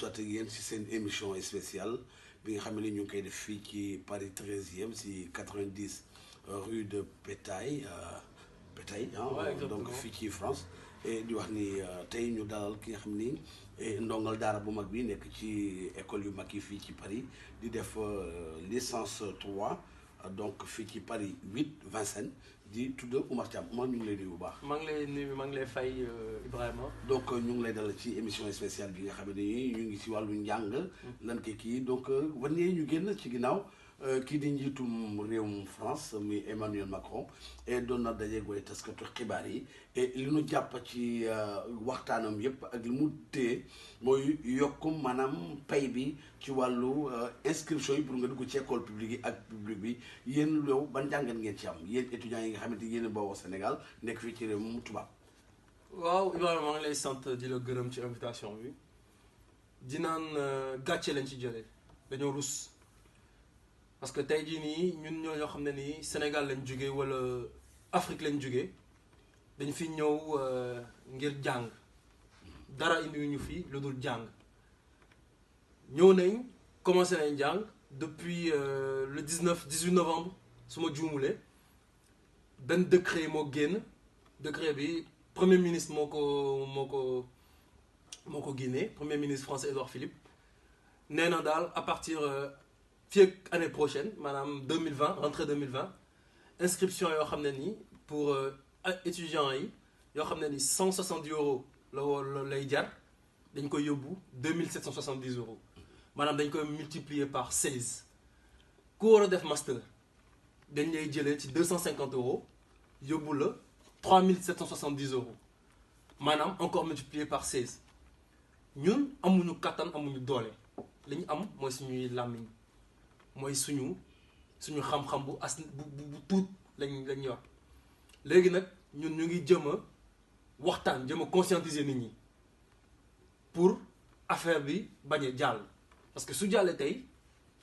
soit ak yéen ci seen émission spéciale bi nga xam ne ñu ngi koy def fii ci Paris 13e ci 90 rue de Pétaille donc fii ci France et di wax ni tey ñu dalal ki nga xam ni ndongal daara bu mag bi nekk ci école yu mag yi fii ci Paris di def licence 3 donc fii ci Paris 8 Vincennes di tudd Oumar Thiam Oumar ñu ngi lay nuyu bu baax. maa ngi lay nuyu maa ngi lay fay Ibrahima. donc ñu ngi lay dalal ci émission spéciale bi nga xam ne ñu ngi ci wàllu njàng. lan ko kii donc wan yee ñu génn ci ginnaaw kii di njiitum réewum France muy Emmanuel Macron et doon na daje gooy taskatu xibaar yi et li nu jàpp ci waxtaanam yépp ak li mu téye mooy yokkum maanaam pay bi ci wàllu inscription yi pour nga dugg ci école publique yi ak public bi yéen loolu ban jàngat ngeen ci am yéen étudiants yi nga xamante yéen a bawoo Sénégal nekk fii ci réew mu tubaab. waaw Ibrahima maa ngi lay sant di la gërëm ci invitation bi dinaan gàcce lañ ci jëlee dañoo rus parce que tey jii nii ñun ñoo xam ne nii Sénégal lañ jógee wala Afrique lañ jógee dañ fi ñëw ngir jàng dara indi ñu fi lu dul jàng ñëw nañ commencé nañ jàng depuis le 18 novembre su ma juumulee benn décret moo génn décret bi premier ministre moo ko génnee premier ministre français Édouard Philippe nee na daal à partir fii ak année prochaine maanaam 2020 rentrée 2020 inscription yoo xam ne nii pour étudiants yi yoo xam ne ni 170 € la lay jar dañ koy yóbbu 2770 €. maanaam dañ koy multiplier par 16 ku war a def master dañ lay jëlee ci 250 € yóbbu la 3770 €. maanaam encore multiplié par 16 ñun amuñu kattan amuñu doole li ñu am mooy suñuy làmmiñ mooy suñu xam-xam bu tuut lañ yor léegi nag ñun ñu ngi jëm a waxtaan jëm a conscientiser nit ñi pour affaire bi bañ a jàll parce que su jàllee tey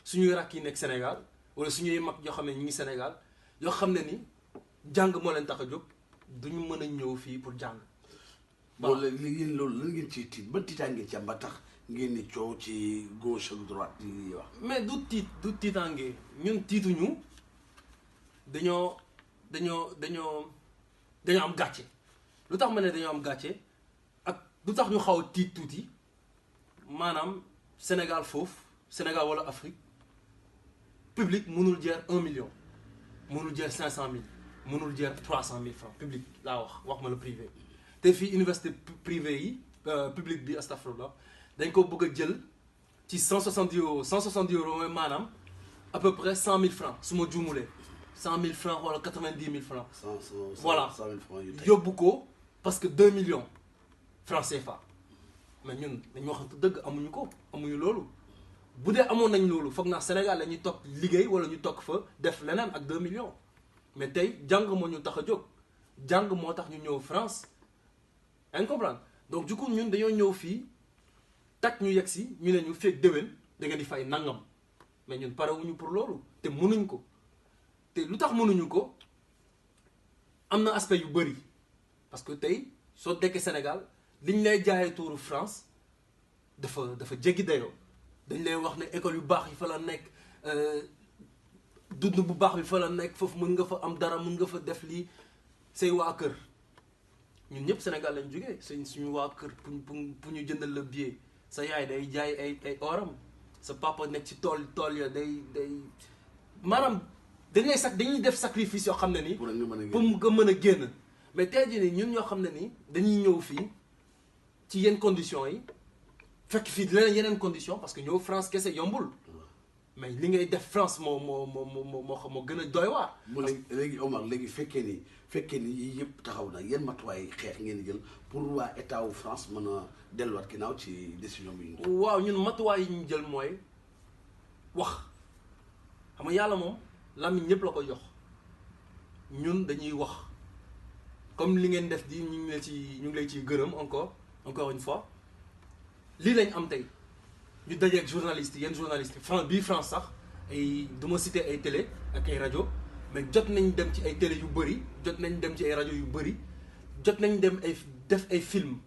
suñuy rakk yi nekk Sénégal wala suñuy mag yoo xam ne ñu ngi Sénégal yoo xam ne ni jàng moo leen tax a jóg duñu mën a ñëw fii pour jàng. bon léegi loolu lan ngeen ciy tiit ba tiitaan ngeen ci am ba tax ngeen di coow ci gauche ak droite yi wax. mais du tiitaange ñun tiituñu dañoo am gàcce lu tax ma ne dañoo am gàcce ak lu tax ñu xaw a tiit tuuti maanaam Sénégal foofu Sénégal wala Afrique public mënul jar 1 million mënul jar 500 000 mënul jar 300 000 francs public laa wax ma la privé. te fii université privée yi public bi astafurlah dañ ko bëgg a jël ci 170 € mooy maanaam à peu près 100 000 francs su ma juumulee 100 000 francs wala 90 000 francs. voilà 100 000 francs yóbbu ko parce que 2 millions francs CFA mais ñun dañu waxante dëgg amuñu loolu bu dee amoon nañ loolu foog naa Sénégal la ñuy toog liggéey wala ñu toog fa def leneen ak 2 millions mais tey jàng moo ñu tax a jóg jàng moo tax ñu ñëw France. yaa ngi comprendre donc du coup ñun dañoo ñëw fii tak ñu yegg si ñu ne ñu fekk déwén da ngeen di fay nangam mais ñun parewuñu pour loolu te mënuñ ko te lu tax mënuñu ko am na aspect yu bëri parce que tey soo dekkee Sénégal liñ lay jaayee tuuru France dafa jéggi dayoo dañ lay wax ne école yu baax yi fa la nekk dund bu baax bi fa la nekk foofu mën nga fa am dara mën nga fa def lii say waa kër. ñun ñëpp Sénégal lañ jógee suñu waa kër pour ñu jëndal la billet sa yaay day jaay ay oram sa papa nekk ci tool ya day maanaam dañuy def sacrifice yoo xam ne ni pour nga mën a génn mais tey jii nii ñun ñoo xam ne ni dañuy ñëw fii ci yenn conditions yi fekk fii leneen yeneen conditions parce que ñëw France kese yombul mais li ngay def France moo gën a doy waar. léegi Omar léegi fekkee ni yii yëpp taxaw na yan matuwaay xeex ngeen jël pour waa état wu France mën a delluwaat ginnaaw ci décision bi. waaw ñun matuwaay yi ñu jël mooy wax xam nga yàlla moom làmmiñ ñëpp la ko jox ñun dañuy wax comme li ngeen def di ñu ngi lay ciy gërëm encore une fois lii lañ am tey. ñu dajeeg journalistes yenn journalistes France sax ay du ma citer ay télé ak ay rajo mais jot nañ dem ci ay télé yu bëri jot nañ dem ci ay rajo yu bëri jot nañ dem def ay film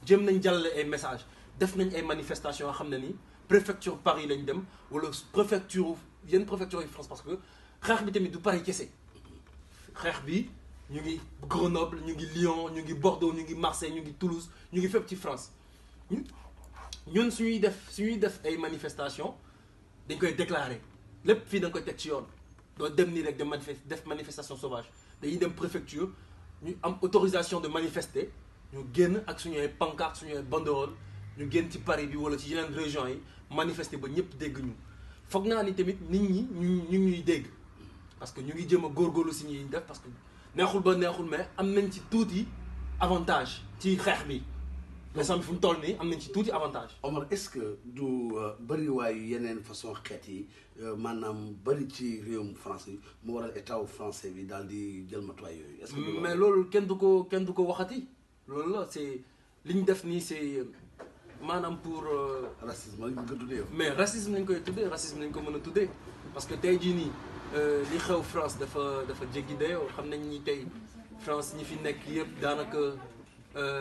jëm nañ jàllale ay message def nañ ay manifestations yoo xam ne ni préfecture Paris lañ dem wala préfecture yenn préfecture yi France parce que xeex bi tamit du Paris kese xeex bi ñu ngi Grenoble ñu ngi Lyon ñu ngi Bordeaux ñu ngi Marseille ñu ngi Toulouse ñu ngi fépp ci France ñun suñuy def ay manifestations dañ koy déclarer lépp fii da nga koy teg ci yoon doo dem nii rek def manifestation sauvage dañuy dem préfecture ñu am autorisation de manifester ñu génn ak suñu ay pancarte suñu ay banderole ñu génn ci Paris bi wala ci yeneen régions yi manifester ba ñëpp dégg ñu foog naa ni tamit nit ñi ñu ñuy dégg parce que ñu ngi jëm a góorgóorlu si ñuy def parce que neexul ba neexul mais am nañ ci tuuti avantage ci xeex bi instant bi fu mu toll nii am nañ ci tuuti avantage. Omar est-ce que du bëriwaayu yeneen façon xeet yi maanaam bëri ci réewum France yi mu waral état français bi daal di jël matuwaay yooyu. est-ce que mais loolu kenn du ko waxati loolu la c'est li ñu def nii c'est maanaam pour. racisme lañ ko tuddee. mais racisme lañ koy tuddee racisme lañ ko mën a tuddee parce que tey jii nii li xew France dafa jéggi dayoo xam nañ ni tey France ñi fi nekk yëpp daanaka.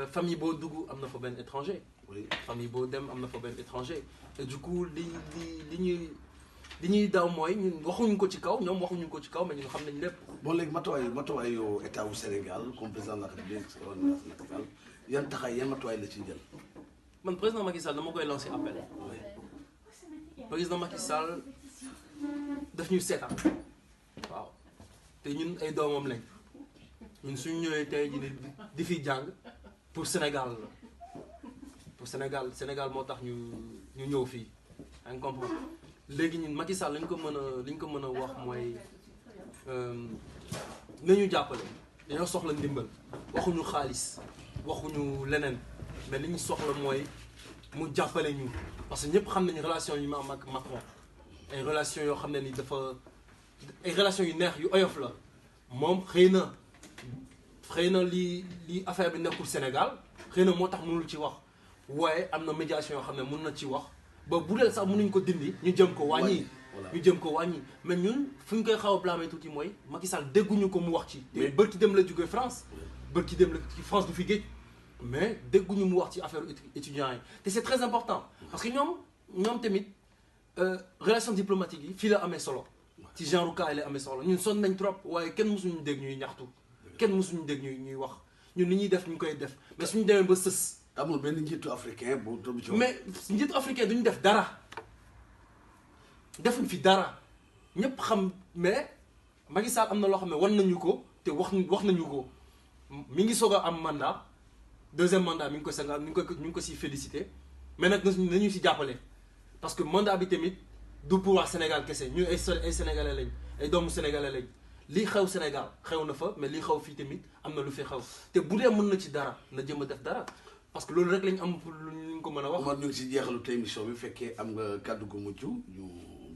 famille boo dugg am na fa benn étranger. oui famille boo dem am na fa benn étranger. et du coup li ñuy daw mooy ñun waxuñu ko ci kaw ñoom waxuñu ko ci kaw mais ñun xam nañ lépp. bon léegi matuwaayu état wu Sénégal comme président de la République Sénégal yan matuwaay la ciy jël. man président Macky Sall dama koy lancer appel. président Macky Sall daf ñu seetaan waaw te ñun ay doomam lañ ñun suñu ñëwee tey jii di fi jàng. pour Sénégal Sénégal moo tax ñu ñëw fii yaa ngi comprendre léegi ñun Macky Sall li ñu ko mën a wax mooy nañu jàppale dañoo soxla ndimbal waxuñu xaalis waxuñu leneen mais li ñu soxla mooy mu jàppale ñu parce que ñëpp xam nañu relation yi ma am ak Macron ay relation yoo xam ne ni dafa ay relation yu neex yu oyof la moom xëy na lii affaire bi nekkul Sénégal xëy na moo tax mënul ci wax waaye am na médiation yoo xam ne mën na ci wax ba bu dee sax mënuñ ko dindi ñu jëm ko wàññi. mais ñun fu ñu koy xaw a blâmer tuuti mooy Macky Sall dégguñu ko mu wax ci. mais bërki dem la jógee France bërki dem la ci France du fi géej mais dégguñu mu wax ci affaire étudiants yi te c'est très important parce que ñoom tamit relation diplomatique yi fii la amee solo ci genre cas yi la amee solo ñun sonn nañ trop waaye kenn mësuñu dégg ñuy ñaxtu. kenn mësuñu dégg ñuy wax ñun li ñuy def ñu ngi koy def mais suñu demee ba sës. amul benn njiitu africain bu toog ci. mais njiitu africain duñu def dara defuñ fi dara ñëpp xam mais Macky Sall am na loo xam ne wan nañu ko te wax nañu ko mi ngi soog a am mandat deuxième mandat mi ngi ko sangal mi ngi ko siy félicité mais nag nañu si jàppale parce que mandat bi tamit du pour wax Sénégal kese ñu ay sénégalais lañ ay doomu sénégalais lañ. lii xew Sénégal xew na fa mais lii xew fii tamit am na lu fi xew te bu dee mën na ci dara na jëm a def dara parce que loolu rek lañ am pour lu ñu ko mën a wax. man ñu ngi si jeexalu tey émission bi fekkee am nga kàddu gu mujj ñu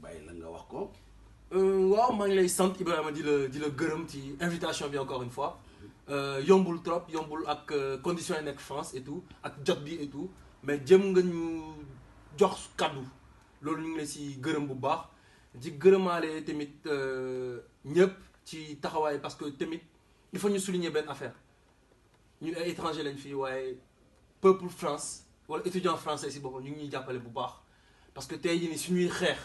bàyyi la nga wax ko. waaw maa ngi lay sant Ibrahima di la gërëm ci invitation bi encore une fois yombul trop yombul ak conditions yi nekk France et tout ak jot bi et tout mais jëm nga ñu jox kàddu loolu ñu ngi lay si gërëm bu baax di gërëmaale tamit ñëpp. ci taxawaay parce que tamit il faut ñu souligner benn affaire ñun ay étranger lañ fii waaye peuple France wala étudiant français si boppam ñu ngi ñuy jàppale bu baax parce que tey jii nii suñuy xeex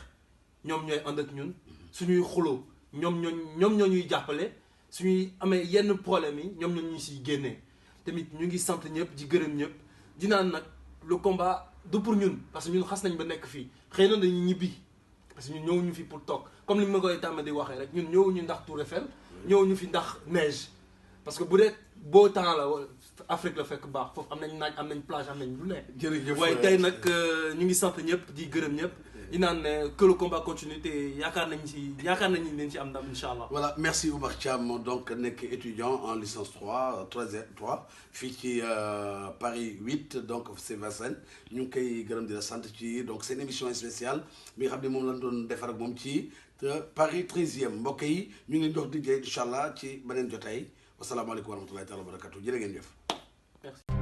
ñoom ñooy ànd ak ñun suñuy xuloo ñoom ñoo ñuy jàppale suñuy amee yenn problème yi ñoom ñoo ñu siy génnee tamit ñu ngi sant ñëpp di gërëm ñëpp di naan nag le combat du pour ñun parce que ñun xas nañ ba nekk fii xëy na dañuy ñibbi parce que ñun ñëwuñu fi pour toog comme li ma koy tàmm di waxee rek ñun ñëwuñu ndax Tour Eiffel ñëwuñu fi ndax neige parce que bu dee beau temps la Afrique la fekk baax foofu am nañ naaj am nañ plage am nañ lu ne. jërëjëf waaye tey nag ñu ngi sant ñëpp di gërëm ñëpp di naan ne que le combat continue te yaakaar nañ leen ci am ndam incha allah. voilà merci Oumar Thiam donc nekk étudiant en licence 3 fii ci Paris 8 donc c'est Vincennes ñu ngi koy gërëm di la sant ci donc seen émission spéciale bi nga xam ne moom lañ doon defar ak moom ci Paris 13e mbokk yi ñu ngi dox di incha allah ci beneen jotaay wasalaamaaleykum wa rahmatulahi taala wa barakatu jërë ngeen jëf. Merci.